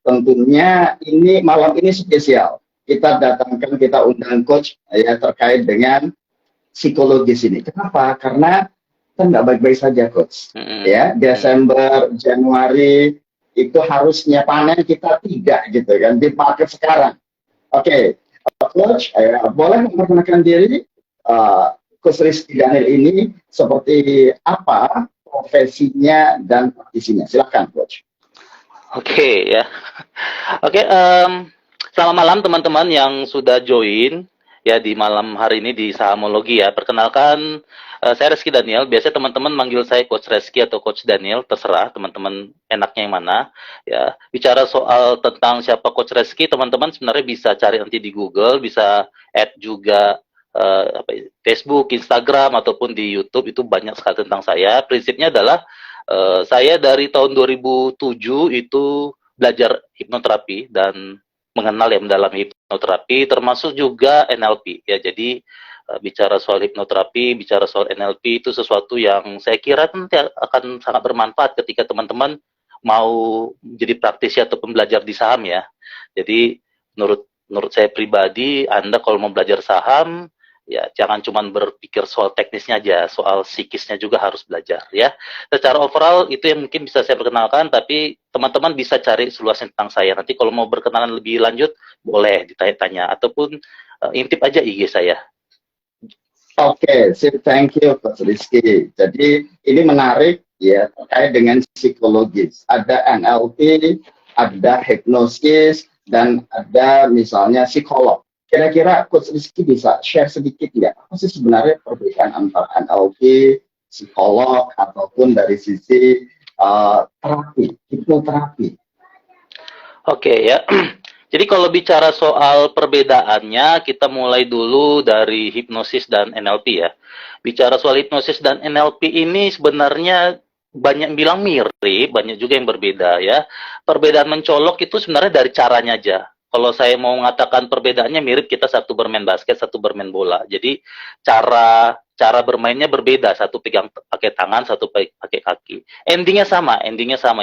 tentunya ini malam ini spesial. Kita undang coach ya terkait dengan psikologis ini. Kenapa? Karena kita nggak baik-baik saja, coach. Ya, Desember, Januari itu harusnya panen, kita tidak gitu kan di market sekarang. Oke, coach, boleh memperkenalkan diri Coach Rizky Daniel ini seperti apa profesinya dan praktisinya? Silakan, coach. Oke, ya. Oke, selamat malam teman-teman yang sudah join ya di malam hari ini di Sahamologi ya. Perkenalkan, saya Rizky Daniel. Biasanya teman-teman manggil saya Coach Rizky atau Coach Daniel, terserah teman-teman enaknya yang mana. Ya, bicara soal tentang siapa Coach Rizky, teman-teman sebenarnya bisa cari nanti di Google, bisa add juga Facebook, Instagram ataupun di YouTube, itu banyak sekali tentang saya. Prinsipnya adalah saya dari tahun 2007 itu belajar hipnoterapi dan mengenal yang mendalami hipnoterapi, termasuk juga NLP ya. Jadi bicara soal hipnoterapi, bicara soal NLP itu sesuatu yang saya kira nanti akan sangat bermanfaat ketika teman-teman mau jadi praktisi atau pembelajar di saham ya. Jadi menurut saya pribadi, Anda kalau mau belajar saham ya jangan cuma berpikir soal teknisnya aja, soal psikisnya juga harus belajar ya. Secara overall itu yang mungkin bisa saya perkenalkan, tapi teman-teman bisa cari seluasnya tentang saya. Nanti kalau mau berkenalan lebih lanjut boleh ditanya-tanya ataupun intip aja IG saya. Oke, thank you Coach Rizky. Jadi ini menarik ya terkait dengan psikologis. Ada NLP, ada hipnosis, dan ada misalnya psikolog. Kira-kira Coach Rizky bisa share sedikit nggak? Apa sih sebenarnya perbedaan antara NLP, psikolog, ataupun dari sisi terapi, hipnoterapi? Oke ya. Jadi kalau bicara soal perbedaannya, kita mulai dulu dari hipnosis dan NLP ya. Bicara soal hipnosis dan NLP ini sebenarnya banyak yang bilang mirip, banyak juga yang berbeda ya. Perbedaan mencolok itu sebenarnya dari caranya aja. Kalau saya mau mengatakan perbedaannya mirip, kita satu bermain basket, satu bermain bola. Jadi cara bermainnya berbeda, satu pegang pakai tangan, satu pakai kaki. Endingnya sama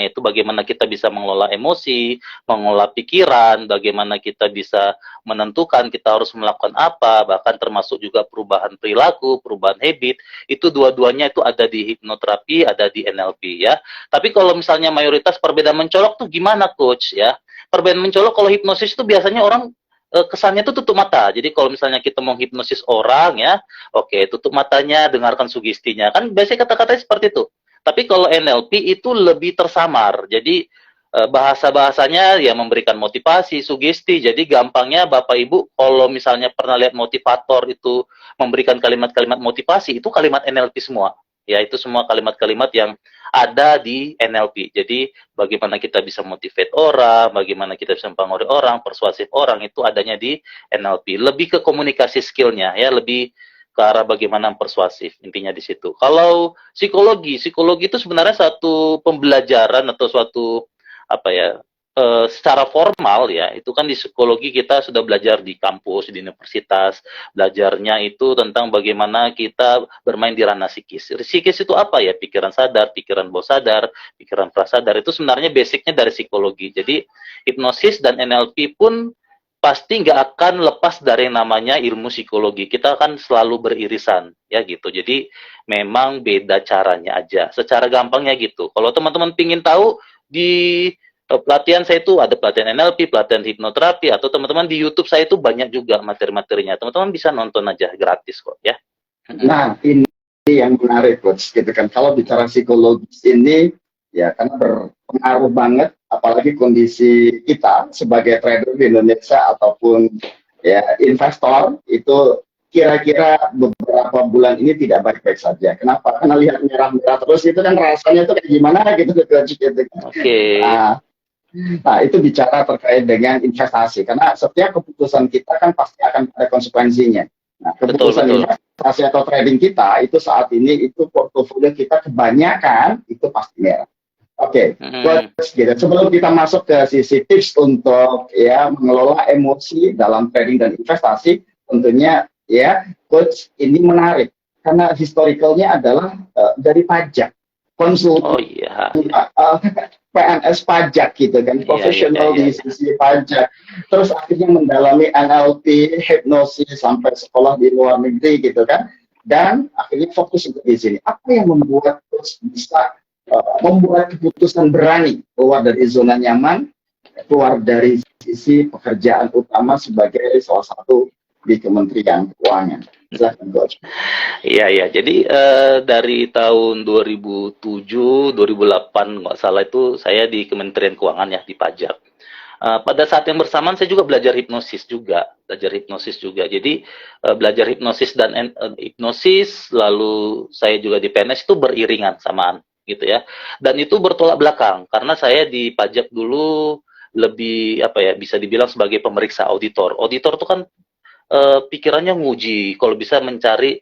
yaitu bagaimana kita bisa mengelola emosi, mengelola pikiran, bagaimana kita bisa menentukan kita harus melakukan apa, bahkan termasuk juga perubahan perilaku, perubahan habit. Itu dua-duanya itu ada di hipnoterapi, ada di NLP ya. Tapi kalau misalnya mayoritas perbedaan mencolok tuh gimana coach ya? Perbedaan mencolok kalau hipnosis itu biasanya orang kesannya itu tutup mata. Jadi kalau misalnya kita mau hipnosis orang ya, oke, tutup matanya, dengarkan sugestinya. Kan biasanya kata-katanya seperti itu. Tapi kalau NLP itu lebih tersamar. Jadi bahasa-bahasanya ya memberikan motivasi, sugesti. Jadi gampangnya Bapak Ibu kalau misalnya pernah lihat motivator itu memberikan kalimat-kalimat motivasi, itu kalimat NLP semua. Ya, itu semua kalimat-kalimat yang ada di NLP. Jadi bagaimana kita bisa motivate orang, bagaimana kita bisa mempengaruhi orang, persuasif orang, itu adanya di NLP. Lebih ke komunikasi skillnya ya, lebih ke arah bagaimana persuasif, intinya di situ. Kalau psikologi itu sebenarnya satu pembelajaran atau suatu apa ya, secara formal ya, itu kan di psikologi kita sudah belajar di kampus, di universitas, belajarnya itu tentang bagaimana kita bermain di ranah psikis. Psikis itu apa ya? Pikiran sadar, pikiran bawah sadar, pikiran prasadar, itu sebenarnya basicnya dari psikologi. Jadi hipnosis dan NLP pun pasti nggak akan lepas dari namanya ilmu psikologi. Kita akan selalu beririsan ya gitu. Jadi memang beda caranya aja. Secara gampangnya gitu. Kalau teman-teman pingin tahu di pelatihan saya itu ada pelatihan NLP, pelatihan hipnoterapi, atau teman-teman di YouTube saya itu banyak juga materi-materinya. Teman-teman bisa nonton aja gratis kok ya. Nah, ini yang menarik coach, gitu kan. Kalau bicara psikologis ini ya karena berpengaruh banget, apalagi kondisi kita sebagai trader di Indonesia ataupun ya investor itu kira-kira beberapa bulan ini tidak baik-baik saja. Kenapa? Karena lihat merah-merah terus itu kan rasanya itu kayak gimana gitu coach gitu. Oke. Nah, itu bicara terkait dengan investasi. Karena setiap keputusan kita kan pasti akan ada konsekuensinya. Nah, keputusan investasi atau trading kita itu saat ini itu portofolio kita kebanyakan itu pasti merah. Oke, gitu. Sebelum kita masuk ke sisi tips untuk ya mengelola emosi dalam trading dan investasi, tentunya ya coach ini menarik karena historicalnya adalah dari pajak. Konsultan uh, PNS pajak gitu kan, profesional di sisi pajak, terus akhirnya mendalami NLP, hipnosis sampai sekolah di luar negeri gitu kan, dan akhirnya fokus untuk di sini. Apa yang membuat coach bisa membuat keputusan berani keluar dari zona nyaman, keluar dari sisi pekerjaan utama sebagai salah satu di Kementerian Keuangan? Silahkan coach. Iya, iya. Jadi dari tahun 2007, 2008 nggak salah itu saya di Kementerian Keuangan ya, di pajak. Pada saat yang bersamaan saya juga belajar hipnosis juga, Jadi belajar hipnosis dan hipnosis, lalu saya juga di PNS itu beriringan samaan gitu ya. Dan itu bertolak belakang karena saya di pajak dulu lebih apa ya, bisa dibilang sebagai pemeriksa auditor. Auditor itu kan pikirannya nguji, kalau bisa mencari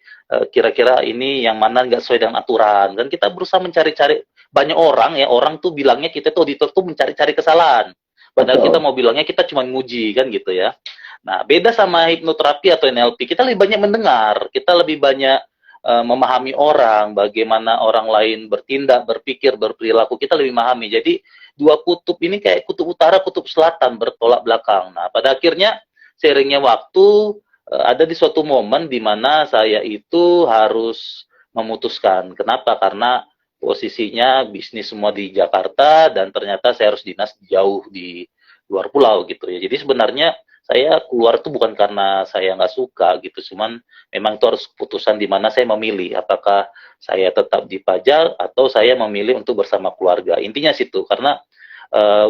kira-kira ini yang mana nggak sesuai dengan aturan. Dan kita berusaha mencari-cari, banyak orang ya, orang tuh bilangnya kita tuh auditor tuh mencari-cari kesalahan. Padahal kita mau bilangnya kita cuma nguji kan gitu ya. Nah, beda sama hipnoterapi atau NLP, kita lebih banyak mendengar, kita lebih banyak memahami orang, bagaimana orang lain bertindak, berpikir, berperilaku, kita lebih memahami. Jadi dua kutub ini kayak kutub utara, kutub selatan bertolak belakang. Nah, pada akhirnya seiringnya waktu ada di suatu momen di mana saya itu harus memutuskan. Kenapa? Karena posisinya bisnis semua di Jakarta dan ternyata saya harus dinas jauh di luar pulau gitu ya. Jadi sebenarnya saya keluar tuh bukan karena saya nggak suka gitu, cuman memang itu harus keputusan di mana saya memilih apakah saya tetap di pajak atau saya memilih untuk bersama keluarga. Intinya situ karena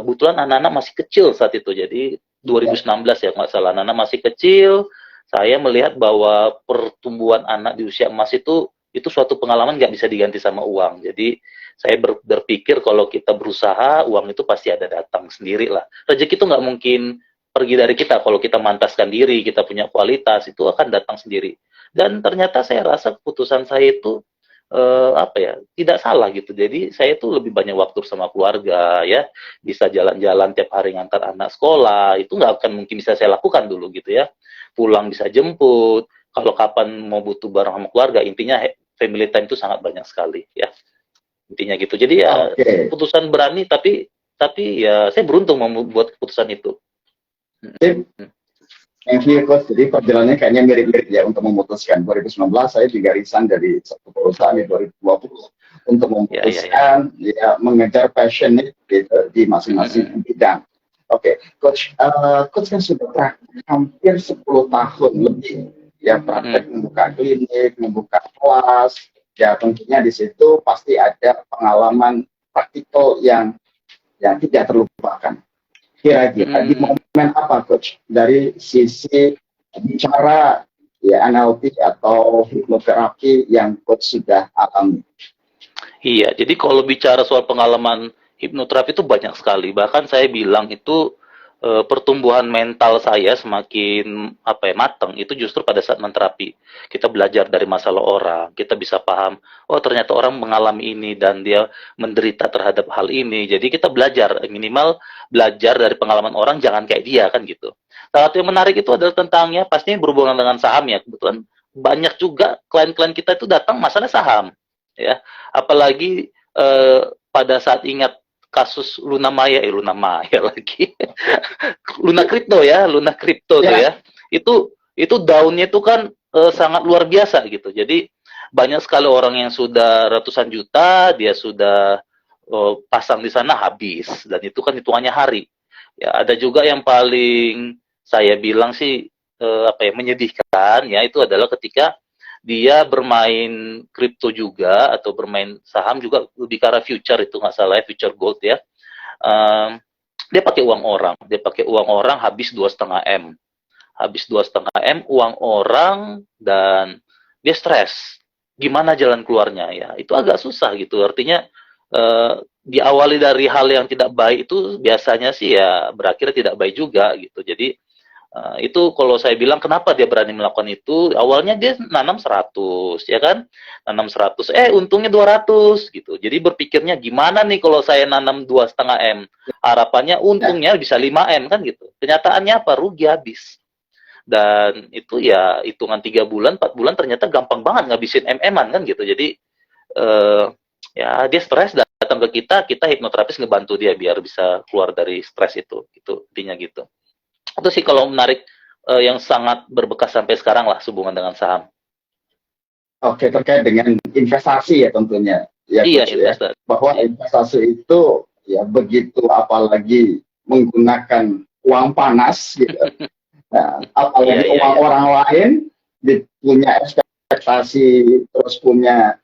kebetulan anak-anak masih kecil saat itu, jadi 2019 ya nggak salah, anak-anak masih kecil. Saya melihat bahwa pertumbuhan anak di usia emas itu suatu pengalaman nggak bisa diganti sama uang. Jadi saya berpikir kalau kita berusaha, uang itu pasti ada datang sendiri lah. Rezeki itu nggak mungkin pergi dari kita kalau kita mantaskan diri, kita punya kualitas, itu akan datang sendiri. Dan ternyata saya rasa keputusan saya itu apa ya, tidak salah gitu. Jadi saya tuh lebih banyak waktu bersama keluarga ya, bisa jalan-jalan tiap hari ngantar anak sekolah, itu nggak akan mungkin bisa saya lakukan dulu gitu ya. Pulang bisa jemput, kalau kapan mau butuh bareng sama keluarga, intinya family time itu sangat banyak sekali ya. Intinya gitu. Jadi ya keputusan berani, tapi ya saya beruntung membuat keputusan itu. Thank you coach. Jadi perjalanannya kayaknya mirip-mirip ya untuk memutuskan. 2019 saya juga resign dari satu perusahaan di 2020 untuk memutuskan ya mengejar passion gitu, di masing-masing bidang. Oke, coach, coach kan sudah hampir 10 tahun lebih ya praktek membuka klinik, membuka kelas. Ya tentunya di situ pasti ada pengalaman praktikal yang tidak terlupakan. Kira-kira di momen apa coach dari sisi bicara ya NLP atau hipnoterapi yang coach sudah alami? Iya, jadi kalau bicara soal pengalaman hipnoterapi itu banyak sekali. Bahkan saya bilang itu pertumbuhan mental saya semakin matang itu justru pada saat menterapi. Kita belajar dari masalah orang, kita bisa paham, oh ternyata orang mengalami ini dan dia menderita terhadap hal ini. Jadi kita belajar, minimal belajar dari pengalaman orang, jangan kayak dia kan gitu. Salah satu yang menarik itu adalah tentangnya pastinya berhubungan dengan saham ya. Kebetulan banyak juga klien-klien kita itu datang masalah saham ya. Apalagi pada saat ingat kasus Luna Maya lagi. Luna Crypto tuh ya. Itu daunnya itu kan sangat luar biasa gitu. Jadi banyak sekali orang yang sudah ratusan juta dia sudah pasang di sana habis, dan itu kan hitungannya hari. Ya, ada juga yang paling saya bilang sih menyedihkan ya, itu adalah ketika dia bermain kripto juga atau bermain saham juga, lebih ke arah future itu nggak salah ya, future gold ya. Dia pakai uang orang, habis 2,5 M, uang orang, dan dia stres. Gimana jalan keluarnya ya? Itu agak susah gitu. Artinya diawali dari hal yang tidak baik itu biasanya sih ya berakhir tidak baik juga gitu. Jadi itu kalau saya bilang kenapa dia berani melakukan itu, awalnya dia nanam 100 ya kan, untungnya 200 gitu. Jadi berpikirnya gimana nih kalau saya nanam 2,5 M, harapannya untungnya bisa 5 M kan gitu. Kenyataannya apa? Rugi habis. Dan itu ya hitungan 3 bulan 4 bulan ternyata gampang banget ngabisin MM-an kan gitu. Jadi ya dia stres, dan datang ke kita, kita hipnoterapis ngebantu dia biar bisa keluar dari stres itu intinya gitu. Itu sih kalau menarik yang sangat berbekas sampai sekarang lah hubungan dengan saham. Oke, terkait dengan investasi ya tentunya. Ya, iya, Coach, investasi. Ya. Bahwa investasi itu ya begitu, apalagi menggunakan uang panas gitu. Nah, apalagi uang orang lain punya ekspektasi, terus punya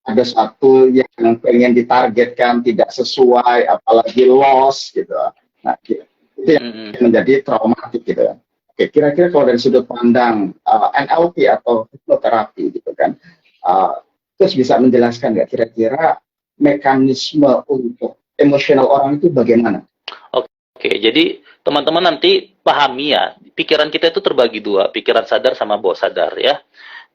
ada satu yang pengen ditargetkan tidak sesuai, apalagi loss gitu. Nah, itu yang menjadi traumatik gitu. Oke, kira-kira kalau dari sudut pandang NLP atau hipnoterapi gitu kan, terus bisa menjelaskan nggak kira-kira mekanisme untuk emosional orang itu bagaimana? Oke, jadi teman-teman nanti pahami ya, pikiran kita itu terbagi dua, pikiran sadar sama bawah sadar ya.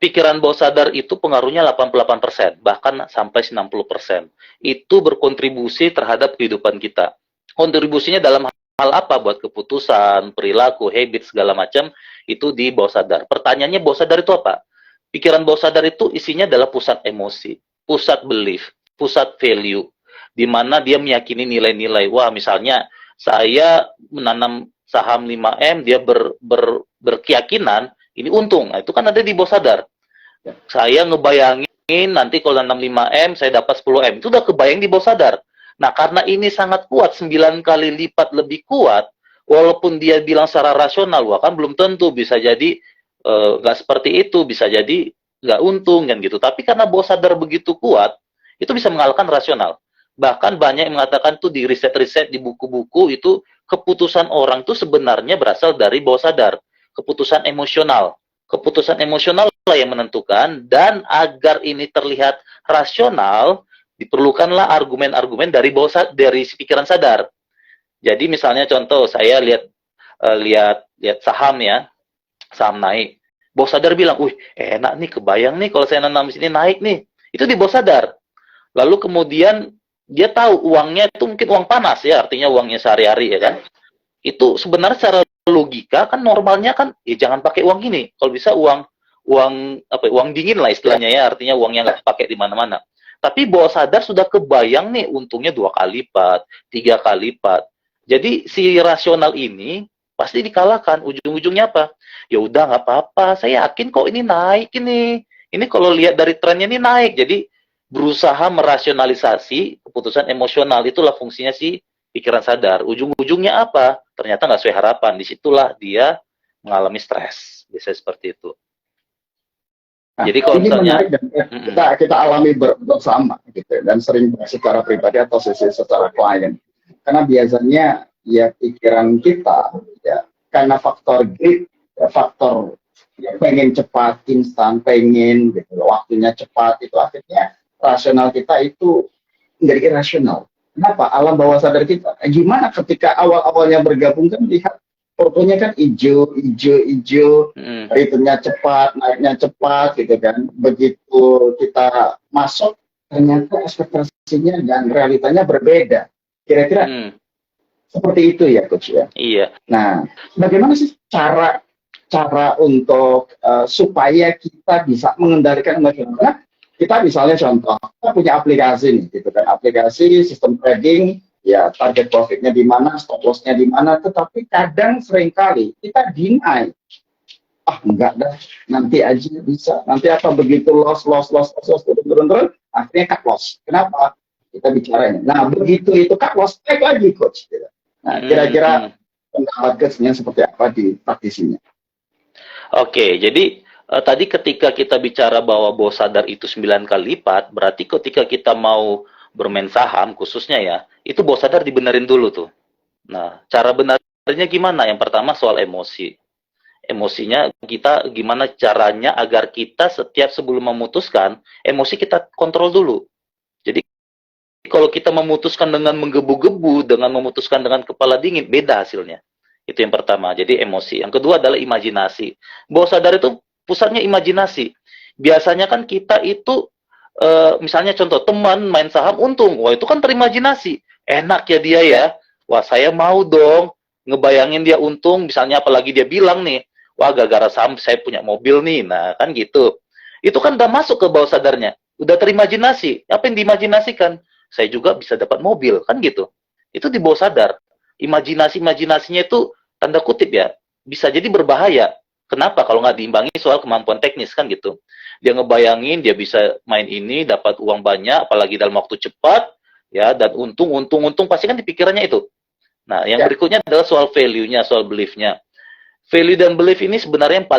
Pikiran bawah sadar itu pengaruhnya 88%, bahkan sampai 90%. Itu berkontribusi terhadap kehidupan kita. Kontribusinya dalam hal apa? Buat keputusan, perilaku, habit, segala macam, itu di bawah sadar. Pertanyaannya bawah sadar itu apa? Pikiran bawah sadar itu isinya adalah pusat emosi, pusat belief, pusat value, di mana dia meyakini nilai-nilai. Wah, misalnya saya menanam saham 5M, dia berkeyakinan ini untung. Nah, itu kan ada di bawah sadar. Saya ngebayangin nanti kalau nanam 5M, saya dapat 10M. Itu udah kebayang di bawah sadar. Nah, karena ini sangat kuat, 9 kali lipat lebih kuat, walaupun dia bilang secara rasional, wah kan belum tentu, bisa jadi nggak seperti itu, bisa jadi nggak untung, kan gitu. Tapi karena bawah sadar begitu kuat, itu bisa mengalahkan rasional. Bahkan banyak yang mengatakan tuh di riset-riset, di buku-buku, itu keputusan orang tuh sebenarnya berasal dari bawah sadar. Keputusan emosional. Keputusan emosional lah yang menentukan, dan agar ini terlihat rasional, diperlukanlah argumen-argumen dari pikiran sadar. Jadi misalnya contoh, saya lihat saham ya, saham naik. Bawah sadar bilang, enak nih, kebayang nih kalau saya nanam di sini naik nih. Itu di bawah sadar. Lalu kemudian dia tahu uangnya itu mungkin uang panas ya, artinya uangnya sehari-hari ya kan. Itu sebenarnya secara logika kan normalnya kan jangan pakai uang ini. Kalau bisa uang dingin lah istilahnya ya, artinya uang yang nggak dipakai di mana-mana. Tapi bawah sadar sudah kebayang nih untungnya 2 kali lipat, 3 kali lipat. Jadi si rasional ini pasti dikalahkan. Ujung-ujungnya apa? Ya udah nggak apa-apa, saya yakin kok ini naik ini. Ini kalau lihat dari trennya ini naik. Jadi berusaha merasionalisasi keputusan emosional, itulah fungsinya si pikiran sadar. Ujung-ujungnya apa? Ternyata nggak sesuai harapan. Disitulah dia mengalami stres. Bisa seperti itu. Nah, jadi kalau misalnya kita alami bersama gitu, dan sering secara pribadi atau secara klien. Karena biasanya ya pikiran kita ya karena faktor greed, faktor ya, pengen cepat, instan, pengen gitu, waktunya cepat, itu akhirnya rasional kita itu menjadi irasional. Kenapa? Alam bawah sadar kita. Gimana ketika awal-awalnya bergabung kan lihat fotonya kan hijau, ritmenya cepat, naiknya cepat gitu kan. Begitu kita masuk, ternyata ekspektasinya dan realitanya berbeda. Kira-kira seperti itu ya, Coach ya? Iya. Nah, bagaimana sih cara untuk supaya kita bisa mengendalikan emosional? Kita misalnya contoh, kita punya aplikasi nih, gitu kan, aplikasi sistem trading, ya target profitnya di mana, stop loss-nya di mana, tetapi kadang seringkali kita deny, enggak dah, nanti aja bisa, nanti apa begitu loss, turun, akhirnya cut loss. Kenapa? Kita bicaranya. Nah, begitu itu cut loss, naik lagi, Coach. Gitu. Nah, kira-kira pendapat Coach-nya seperti apa di praktisinya? Oke, jadi tadi ketika kita bicara bahwa bawah sadar itu 9 kali lipat, berarti ketika kita mau bermain saham khususnya ya, itu bawah sadar dibenerin dulu tuh. Nah, cara benarnya gimana? Yang pertama soal emosi. Emosinya kita gimana caranya agar kita setiap sebelum memutuskan, emosi kita kontrol dulu. Jadi kalau kita memutuskan dengan menggebu-gebu, dengan memutuskan dengan kepala dingin, beda hasilnya. Itu yang pertama, jadi emosi. Yang kedua adalah imajinasi. Bawah sadar itu pusatnya imajinasi. Biasanya kan kita itu, misalnya contoh, teman main saham untung. Wah, itu kan terimajinasi. Enak ya dia ya. Wah, saya mau dong ngebayangin dia untung. Misalnya apalagi dia bilang nih, wah gara-gara saham saya punya mobil nih. Nah, kan gitu. Itu kan udah masuk ke bawah sadarnya. udah terimajinasi. Apa yang diimajinasikan? Saya juga bisa dapat mobil, kan gitu. Itu di bawah sadar. Imajinasinya itu tanda kutip ya, bisa jadi berbahaya. Kenapa? Kalau nggak diimbangi soal kemampuan teknis kan gitu. Dia ngebayangin dia bisa main ini, dapat uang banyak, apalagi dalam waktu cepat, ya, dan untung pasti kan di pikirannya itu. Nah, yang berikutnya adalah soal value-nya, soal belief-nya. Value dan belief ini sebenarnya yang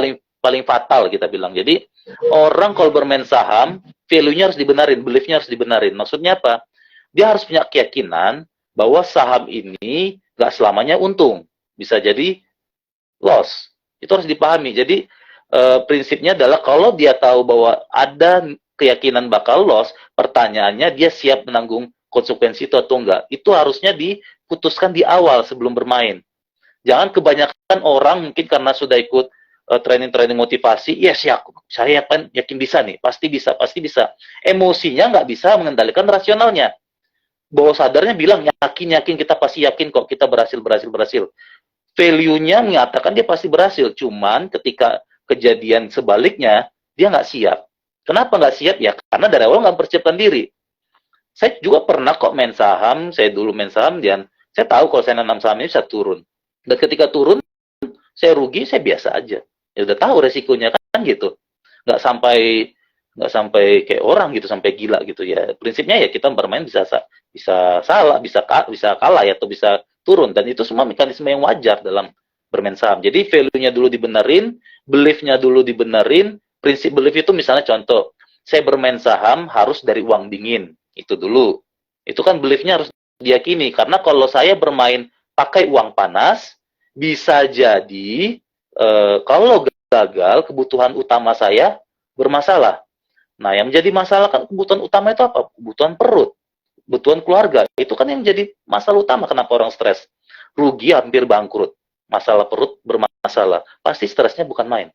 paling fatal kita bilang. Jadi orang kalau bermain saham, value-nya harus dibenarin, belief-nya harus dibenarin. Maksudnya apa? Dia harus punya keyakinan bahwa saham ini nggak selamanya untung, bisa jadi loss. Itu harus dipahami. Jadi prinsipnya adalah kalau dia tahu bahwa ada keyakinan bakal loss, pertanyaannya dia siap menanggung konsekuensi itu atau enggak. Itu harusnya diputuskan di awal sebelum bermain. Jangan kebanyakan orang mungkin karena sudah ikut training-training motivasi, ya saya yakin bisa nih, pasti bisa. Emosinya nggak bisa mengendalikan rasionalnya. Bawah sadarnya bilang yakin kita pasti yakin kok kita berhasil. Value-nya mengatakan dia pasti berhasil, cuman ketika kejadian sebaliknya dia nggak siap. Kenapa nggak siap? Ya karena dari awal nggak persiapkan diri. Saya juga pernah kok main saham, saya dulu main saham dan saya tahu kalau saya nanam saham ini bisa turun. Dan ketika turun, saya rugi, saya biasa aja. Ya udah tahu resikonya kan gitu. Nggak sampai kayak orang gitu, sampai gila gitu ya. Prinsipnya ya kita bermain bisa salah, bisa kalah ya, atau bisa turun, dan itu semua mekanisme yang wajar dalam bermain saham. Jadi value-nya dulu dibenerin, belief-nya dulu dibenerin. Prinsip belief itu misalnya contoh, saya bermain saham harus dari uang dingin, itu dulu. Itu kan belief-nya harus diyakini, karena kalau saya bermain pakai uang panas, bisa jadi kalau gagal, kebutuhan utama saya bermasalah. Nah, yang menjadi masalah kan kebutuhan utama itu apa? Kebutuhan perut, kebutuhan keluarga. Itu kan yang jadi masalah utama kenapa orang stres. Rugi hampir bangkrut. Masalah perut bermasalah. Pasti stresnya bukan main.